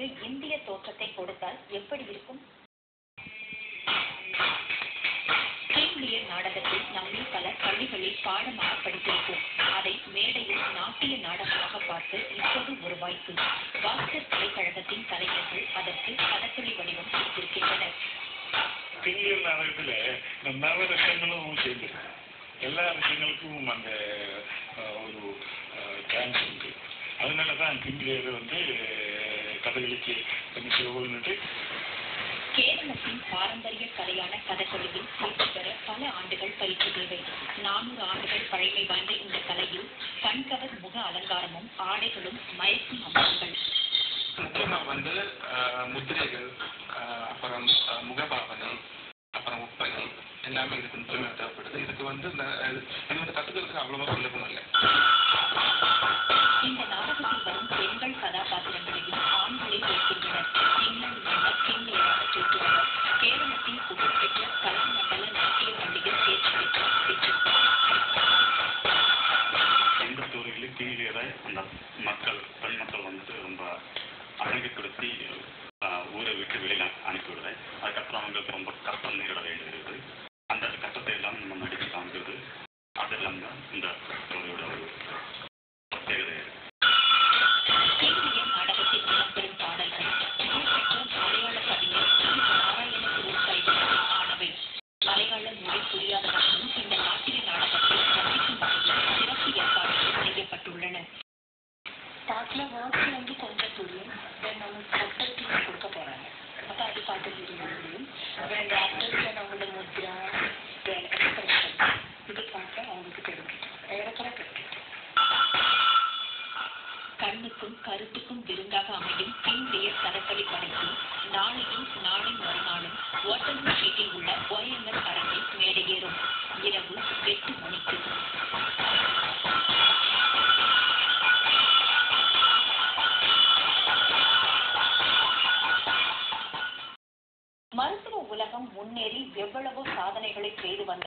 நாடகத்திற்கு இந்திய தோற்றத்தை கொடுத்தால் எப்படி இருக்கும்? கிங் நாடகத்தில் நம்மில் பலர் பள்ளிகளில் பாடமாக படித்திருப்போம். அதை மேடையில் நாட்டிய நாடகமாக பார்த்து இப்போது ஒரு வாய்ப்பு. பாஸ்கர் கலைக்கழகத்தின் கலைஞர்கள் அதற்கு கதகளி வடிவம் கொடுத்திருக்கின்றனர். கிங் நாடகத்துல நவரசங்களும் சேர்ந்து எல்லா விஷயங்களுக்கும் அந்த ஒரு சான்ஸ் உண்டு. அதனாலதான் கிங்கிலியர் கதகளிக்கு சொல்லிட்டு கேரளத்தின் பாரம்பரிய கலையான கதகளியில் தேர்ச்சி பெற பல ஆண்டுகள் பயிற்சி தேவை. 400 ஆண்டுகள் பழமை வாய்ந்த இந்த கலையில் கண்கவர் முக அலங்காரமும் ஆடைகளும் மயக்கும் அம்சங்கள். முக்கியமா முத்திரைகள், அப்புறம் முகபாவனை, அப்புறம் ஒப்பனை எல்லாமே இதுக்கு முக்கியமாக தேவைப்படுது. இதுக்கு கத்துக்கிறதுக்கு அவ்வளவா சுலபம் இல்லை. இந்த நாடகத்தில் வரும் பெண்கள் கதாபாத்திரங்களையும் ஆண்களை ஏற்கின்றனர். இன்னொரு மன்னர் கிங்லியராக தோற்றுள்ளவர் கேரளத்தின் புகழ்பெற்ற கலாமண்டல நாட்டிய பள்ளியில் தேர்ச்சி பெற்றார். எந்த துறையிலும் கிங்லியரை அந்த பெண் மக்கள் ரொம்ப அழகுப்படுத்தி ஊரை விட்டு வெளியில அனுப்பிவிடுவேன். அதுக்கப்புறம் அவங்களுக்கு ரொம்ப கஷ்டம் நேரிட வேண்டியிருக்குது. அந்த கஷ்டத்தை எல்லாம் நம்ம நடித்து காண்கிறது. அதெல்லாம் தான் இந்த துறையோட ஒரு பிரத்யேகதை. நாடகத்தில் இடம்பெறும் பாடல்கள் புகழ்பெற்ற மலையாள கவிஞர் நாராயண குருசாயியால் ஆனவை. மலையாள மொழி புரியாதவர்களும் இந்த நாட்டிய நாடகத்தை ரசிக்கும் வகையில் சிறப்பு ஏற்பாடுகள் செய்யப்பட்டுள்ளன. பாட்டில் கொஞ்சம் புரியும். நமக்கு சப்டைட்டில்ஸ் கொடுக்க போறாங்க. அப்ப அது பார்த்து முடியும். ரெண்டு ஆக்டர்ஸ் அவங்களோட முத்ரா எக்ஸ்பிரஷன் இது பார்க்க அவங்களுக்கு தெரியும். ஏறக்குறை கண்ணுக்கும் கருத்துக்கும் விருந்தாக அமையும் கிங்லியர் கதகளி படைப்பு நாளையும் நாளை மறுநாளும் வாட்டர் ஸ்ட்ரீட்டில் உள்ள OMS அரங்கில் மேடையேறும். இரவு 8 மணிக்கு. மருத்துவ உலகம் முன்னேறி எவ்வளவோ சாதனைகளை செய்து வந்த